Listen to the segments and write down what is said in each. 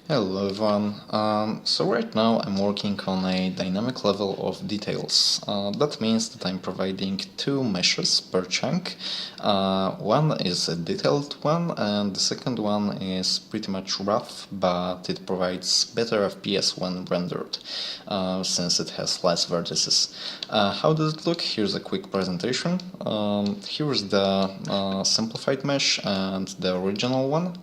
Hello everyone. So right now I'm working on a dynamic level of details. That means that I'm providing two meshes per chunk. One is a detailed one and the second one is pretty much rough, but it provides better FPS when rendered, since it has less vertices. How does it look? Here's a quick presentation. Here's the simplified mesh and the original one.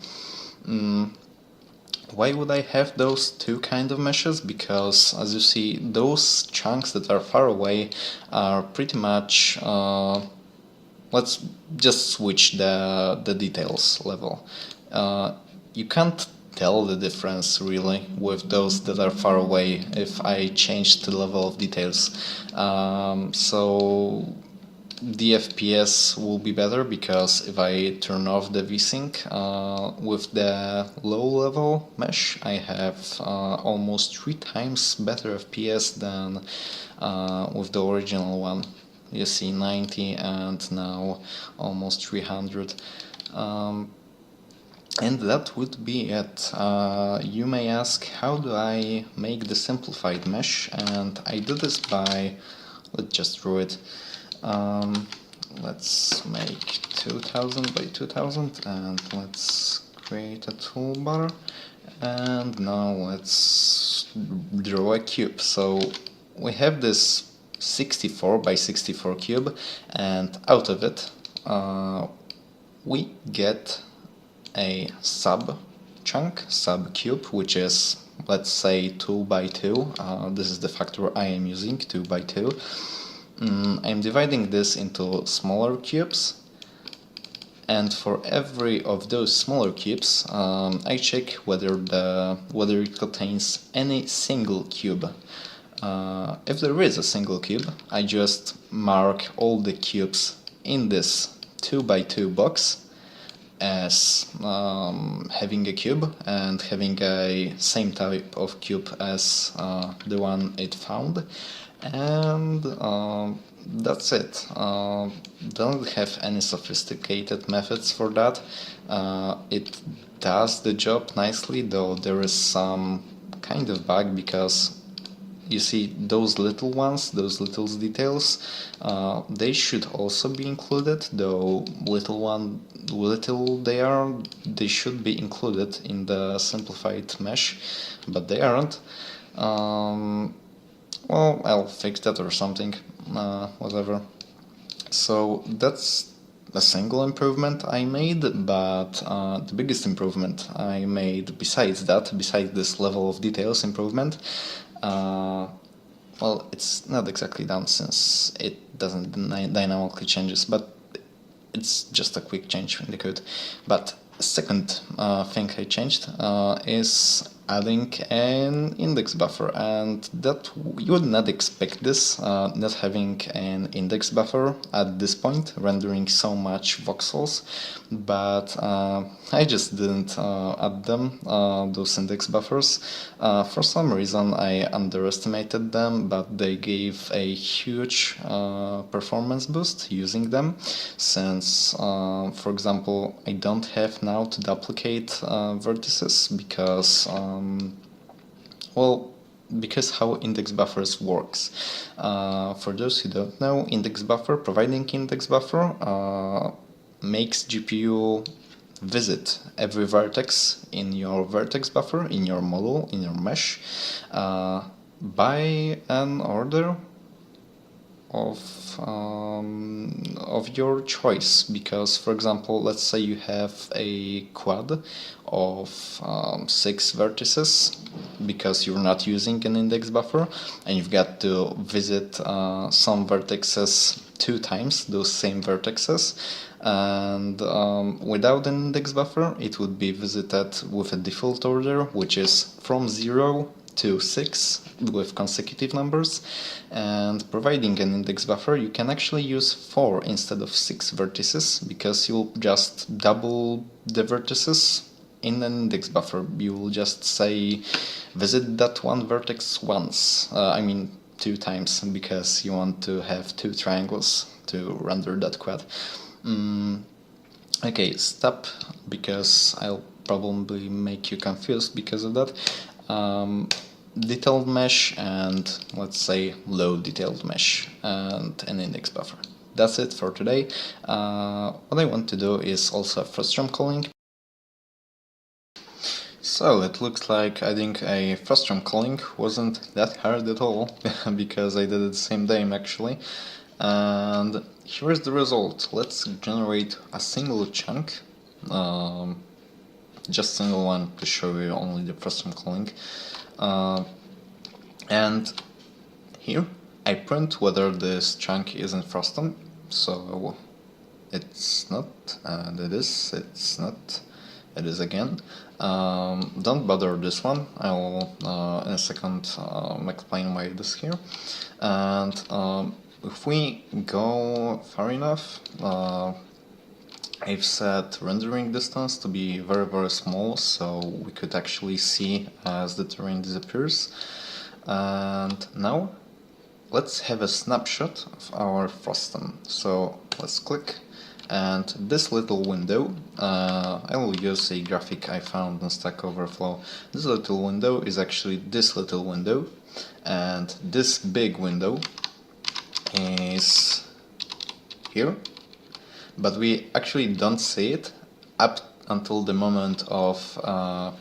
Why would I have those two kind of meshes? Because as you see, those chunks that are far away are pretty much let's just switch the details level. You can't tell the difference really with those that are far away if I change the level of details. So the FPS will be better because if I turn off the VSync with the low level mesh, I have almost 3 times better FPS than with the original one. You see 90 and now almost 300. And that would be it. You may ask, how do I make the simplified mesh? And I do this by, let's just draw it. Let's make 2000 by 2000 and let's create a toolbar, and now let's draw a cube. So we have this 64 by 64 cube, and out of it we get a sub chunk, sub cube, which is, let's say, 2 by 2. This is the factor I am using, 2 by 2. I'm dividing this into smaller cubes, and for every of those smaller cubes I check whether it contains any single cube. If there is a single cube, I just mark all the cubes in this 2 by 2 box as having a cube and having a same type of cube as the one it found, and that's it. Don't have any sophisticated methods for that. It does the job nicely, though there is some kind of bug because you see those little ones, those little details, they should also be included, though little they are, they should be included in the simplified mesh, but they aren't. Well, I'll fix that or something, whatever. So that's a single improvement I made, but the biggest improvement I made besides this level of details improvement, well, it's not exactly done since it doesn't dynamically changes, but it's just a quick change in the code. But second thing I changed is adding an index buffer, and that you would not expect this, not having an index buffer at this point, rendering so much voxels, but I just didn't add them, those index buffers. For some reason I underestimated them, but they gave a huge performance boost using them, since for example I don't have now to duplicate vertices because well, because how index buffers works. For those who don't know, providing index buffer makes GPU visit every vertex in your vertex buffer, in your model, in your mesh, by an order of your choice. Because, for example, let's say you have a quad of 6 vertices because you're not using an index buffer, and you've got to visit some vertices 2 times, those same vertices, and without an index buffer it would be visited with a default order, which is from 0 to 6 with consecutive numbers. And providing an index buffer, you can actually use 4 instead of 6 vertices, because you'll just double the vertices in an index buffer. You will just say visit that one vertex once, I mean 2 times, because you want to have 2 triangles to render that quad. Okay, stop, because I'll probably make you confused because of that. Detailed mesh and, let's say, low detailed mesh and an index buffer. That's it for today. What I want to do is also a Frustum culling. So it looks like adding a Frustum culling wasn't that hard at all, because I did it the same day actually. And here's the result. Let's generate a single chunk, just single one to show you only the Frustum culling. And here I print whether this chunk is in Frustum, so it's not, and it is, it's not, it is again. Don't bother this one, I will in a second explain why it is here. And if we go far enough, I've set rendering distance to be very small, so we could actually see as the terrain disappears. And now let's have a snapshot of our Frustum. So let's click, and this little window, I will use a graphic I found on Stack Overflow. This little window is actually this little window, and this big window is here, but we actually don't see it up until the moment of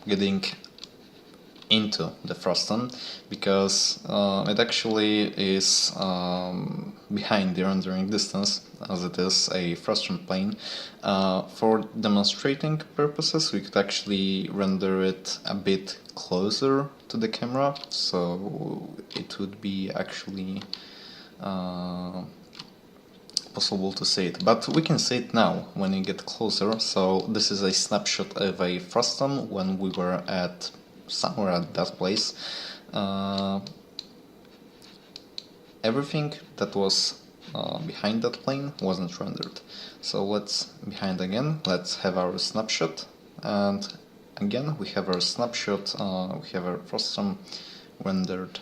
getting into the Frustum, because it actually is behind the rendering distance, as it is a Frustum plane. For demonstrating purposes, we could actually render it a bit closer to the camera, so it would be actually possible to see it, but we can see it now when you get closer. So this is a snapshot of a Frustum when we were at somewhere at that place. Everything that was behind that plane wasn't rendered. So let's behind again, let's have our snapshot, and again we have our snapshot, we have our Frustum rendered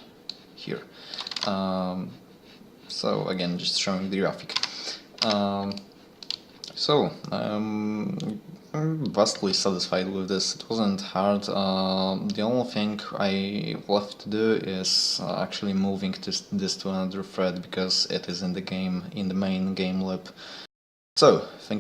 here. So again, just showing the graphic. I'm vastly satisfied with this. It wasn't hard. The only thing I left to do is actually moving this to another thread, because it is in the game, in the main game loop. So, thank you.